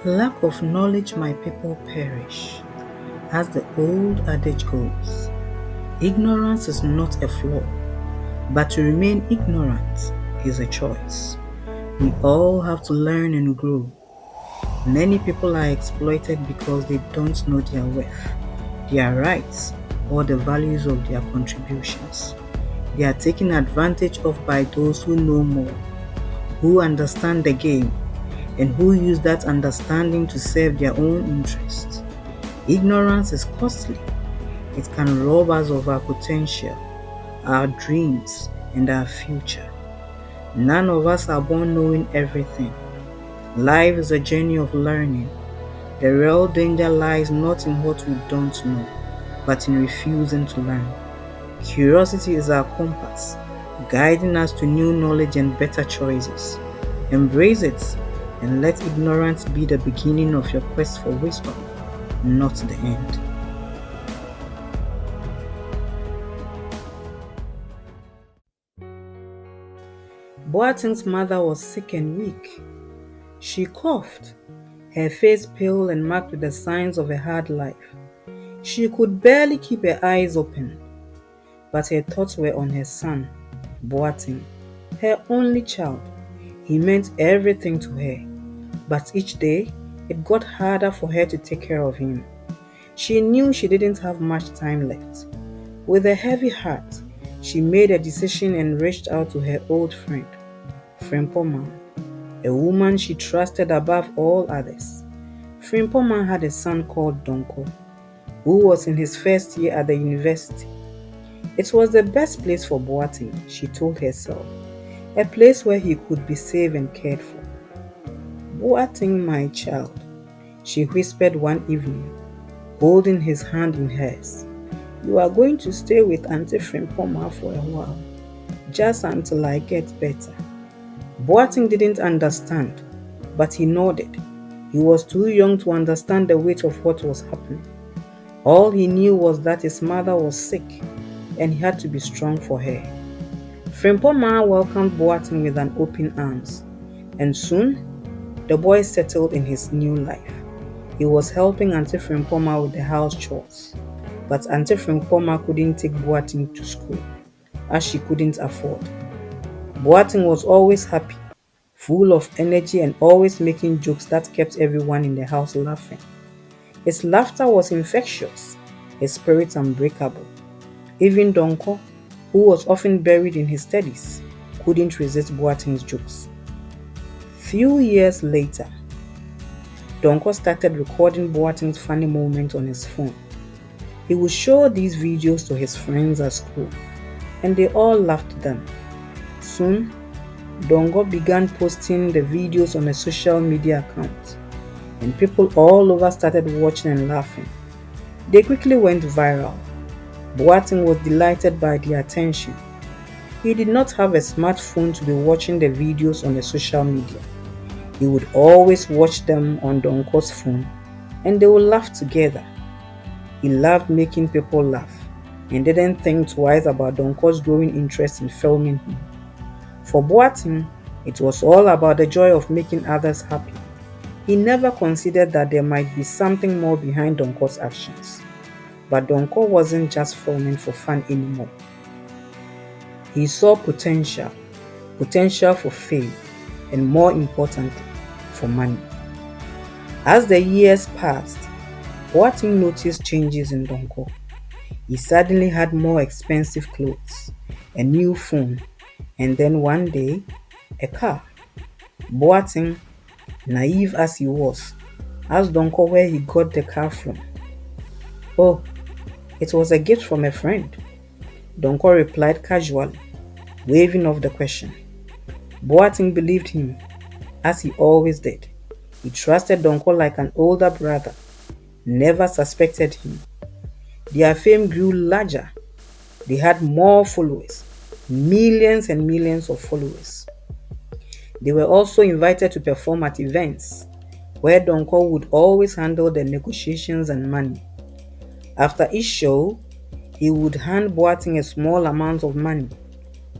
Lack of knowledge, my people perish. As the old adage goes, ignorance is not a flaw, but to remain ignorant is a choice. We all have to learn and grow. Many people are exploited because they don't know their worth, their rights, or the values of their contributions. They are taken advantage of by those who know more, who understand the game, and who use that understanding to serve their own interests. Ignorance is costly. It can rob us of our potential, our dreams, and our future. None of us are born knowing everything. Life is a journey of learning. The real danger lies not in what we don't know, but in refusing to learn. Curiosity is our compass, guiding us to new knowledge and better choices. Embrace it and let ignorance be the beginning of your quest for wisdom, not the end. Boateng's mother was sick and weak. She coughed, her face pale and marked with the signs of a hard life. She could barely keep her eyes open, but her thoughts were on her son, Boateng, her only child. He meant everything to her, but each day it got harder for her to take care of him. She knew she didn't have much time left. With a heavy heart, she made a decision and reached out to her old friend, Frimpoma, a woman she trusted above all others. Frimpoma had a son called Donko, who was in his first year at the university. It was the best place for Boateng, she told herself, a place where he could be safe and cared for. Boateng, my child, she whispered one evening, holding his hand in hers. You are going to stay with Auntie Frimpoma for a while, just until I get better. Boateng didn't understand, but he nodded. He was too young to understand the weight of what was happening. All he knew was that his mother was sick, and he had to be strong for her. Frimpoma welcomed Boateng with an open arms, and soon the boy settled in his new life. He was helping Auntie Frimpoma with the house chores, but Auntie Frimpoma couldn't take Boateng to school, as she couldn't afford. Boateng was always happy, full of energy and always making jokes that kept everyone in the house laughing. His laughter was infectious, his spirit unbreakable. Even Donko, who was often buried in his studies, couldn't resist Boateng's jokes. Few years later, Donko started recording Boateng's funny moments on his phone. He would show these videos to his friends at school, and they all laughed them. Soon, Donko began posting the videos on a social media account, and people all over started watching and laughing. They quickly went viral. Boateng was delighted by the attention. He did not have a smartphone to be watching the videos on the social media. He would always watch them on Donko's phone, and they would laugh together. He loved making people laugh and didn't think twice about Donko's growing interest in filming him. For Boateng, it was all about the joy of making others happy. He never considered that there might be something more behind Donko's actions. But Donko wasn't just filming for fun anymore. He saw potential for fame, and more importantly, for money. As the years passed, Boateng noticed changes in Donko. He suddenly had more expensive clothes, a new phone, and then one day, a car. Boateng, naive as he was, asked Donko where he got the car from. Oh, it was a gift from a friend, Donko replied casually, waving off the question. Boateng believed him, as he always did. He trusted Donko like an older brother, never suspected him. Their fame grew larger. They had more followers, millions and millions of followers. They were also invited to perform at events, where Donko would always handle the negotiations and money. After each show, he would hand Boateng a small amount of money,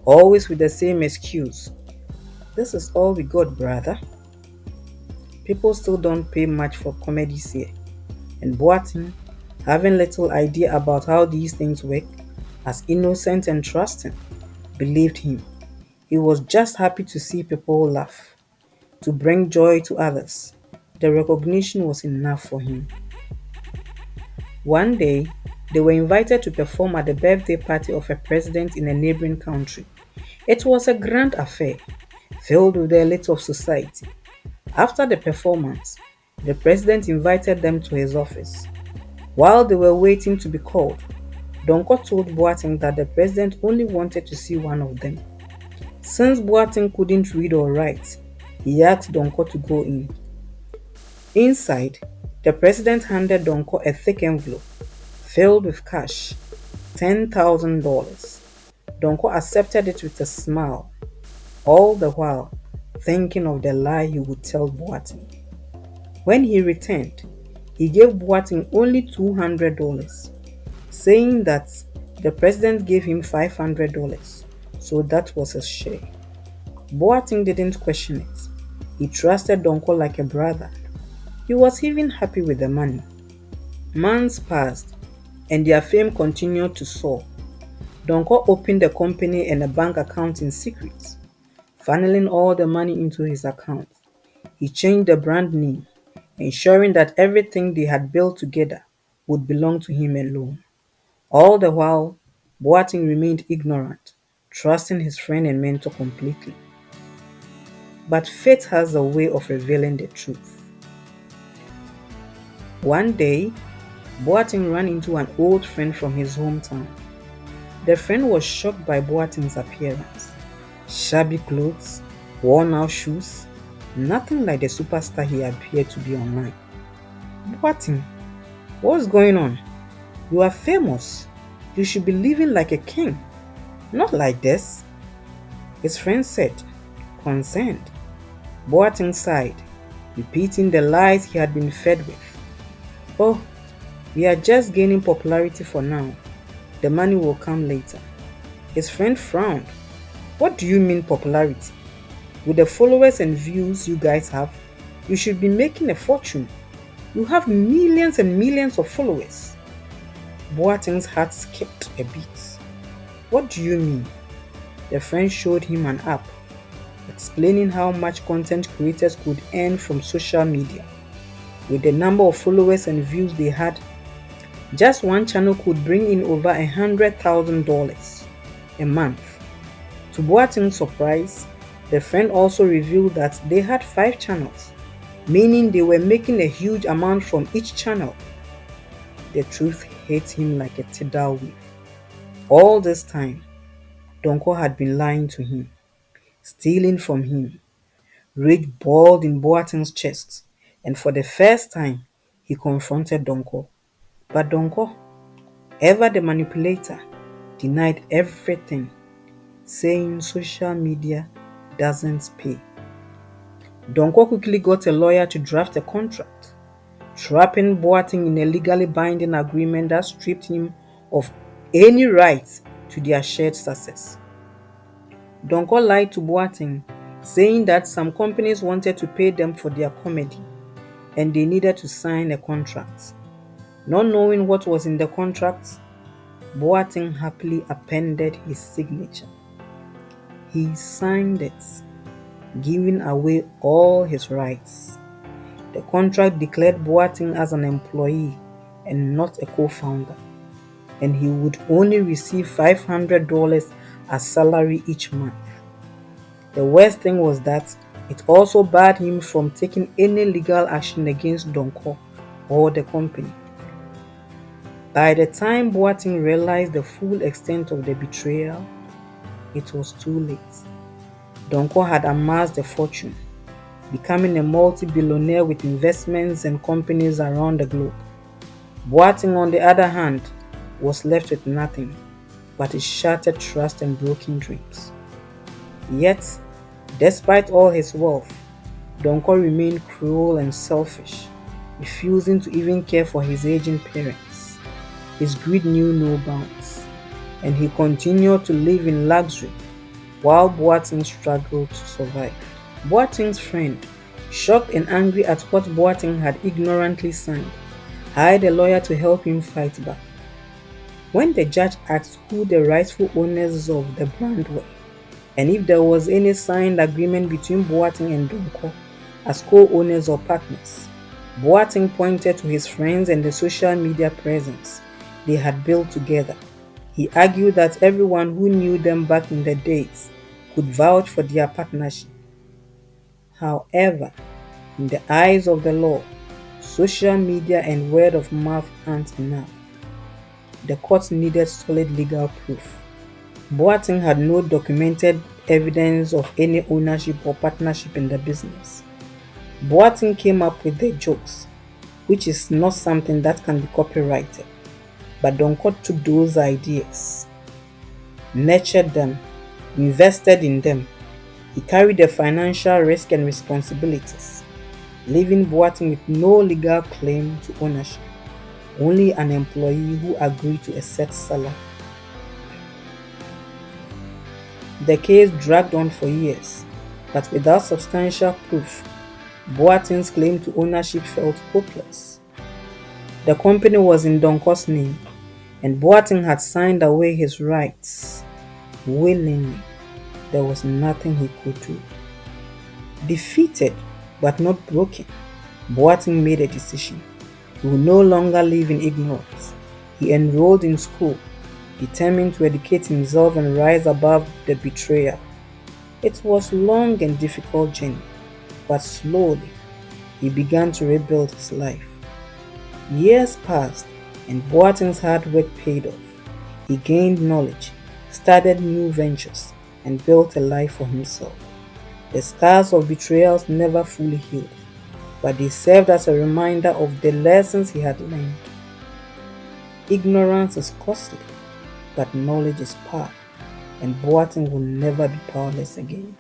always with the same excuse. This is all we got, brother. people still don't pay much for comedies here. And Boateng, having little idea about how these things work, as innocent and trusting, believed him. He was just happy to see people laugh, to bring joy to others. The recognition was enough for him. One day, they were invited to perform at the birthday party of a president in a neighboring country. It was a grand affair, filled with the elites of society. After the performance, the president invited them to his office. While they were waiting to be called, Donko told Boateng that the president only wanted to see one of them. Since Boateng couldn't read or write, he asked Donko to go in. Inside, the president handed Donko a thick envelope filled with cash, $10,000. Donko accepted it with a smile, all the while thinking of the lie he would tell Boateng. When he returned, he gave Boateng only $200, saying that the president gave him $500, so that was his share. Boateng didn't question it. He trusted Donko like a brother. He was even happy with the money. Months passed, and their fame continued to soar. Donko opened a company and a bank account in secret, funneling all the money into his account. He changed the brand name, ensuring that everything they had built together would belong to him alone. All the while, Boateng remained ignorant, trusting his friend and mentor completely. But fate has a way of revealing the truth. One day, Boateng ran into an old friend from his hometown. The friend was shocked by Boateng's appearance. Shabby clothes, worn-out shoes, nothing like the superstar he appeared to be online. Boateng, what's going on? You are famous. You should be living like a king, not like this. His friend said, concerned. Boateng sighed, repeating the lies he had been fed with. Oh, we are just gaining popularity for now. The money will come later. His friend frowned. What do you mean popularity? With the followers and views you guys have, you should be making a fortune. You have millions and millions of followers. Boateng's heart skipped a beat. What do you mean? The friend showed him an app, explaining how much content creators could earn from social media. With the number of followers and views they had, just one channel could bring in over $100,000 a month. To Boateng's surprise, the friend also revealed that they had 5 channels, meaning they were making a huge amount from each channel. The truth hit him like a tidal wave. All this time, Donko had been lying to him, stealing from him. Rage boiled in Boateng's chest, and for the first time, he confronted Donko. But Donko, ever the manipulator, denied everything, saying social media doesn't pay. Donko quickly got a lawyer to draft a contract, trapping Boateng in a legally binding agreement that stripped him of any rights to their shared success. Donko lied to Boateng, saying that some companies wanted to pay them for their comedy and they needed to sign a contract. Not knowing what was in the contract, Boateng happily appended his signature. He signed it, giving away all his rights. The contract declared Boateng as an employee and not a co-founder, and he would only receive $500 as salary each month. The worst thing was that it also barred him from taking any legal action against Donko or the company. By the time Boateng realized the full extent of the betrayal, it was too late. Donko had amassed a fortune, becoming a multi-billionaire with investments and companies around the globe. Boateng, on the other hand, was left with nothing but his shattered trust and broken dreams. Yet, despite all his wealth, Donko remained cruel and selfish, refusing to even care for his aging parents. His greed knew no bounds, and he continued to live in luxury while Boateng struggled to survive. Boateng's friend, Shocked and angry at what Boateng had ignorantly signed, hired a lawyer to help him fight back. When the judge asked who the rightful owners of the brand were, and if there was any signed agreement between Boateng and Donko as co-owners or partners, Boateng pointed to his friends and the social media presence they had built together. He argued that everyone who knew them back in the days could vouch for their partnership. However, in the eyes of the law, social media and word of mouth aren't enough. The court needed solid legal proof. Boateng had no documented evidence of any ownership or partnership in the business. Boateng came up with the jokes, which is not something that can be copyrighted. But Donko took those ideas, nurtured them, invested in them. He carried the financial risk and responsibilities, leaving Boateng with no legal claim to ownership, only an employee who agreed to a set salary. The case dragged on for years, but without substantial proof, Boateng's claim to ownership felt hopeless. The company was in Donko's name, and Boateng had signed away his rights willingly. There was nothing he could do. Defeated but not broken, Boateng made a decision. He would no longer live in ignorance. He enrolled in school, determined to educate himself and rise above the betrayal. It was a long and difficult journey, but slowly he began to rebuild his life. Years passed, and Boateng's hard work paid off. He gained knowledge, started new ventures, and built a life for himself. The scars of betrayals never fully healed, but they served as a reminder of the lessons he had learned. Ignorance is costly, but knowledge is power, and Boateng will never be powerless again.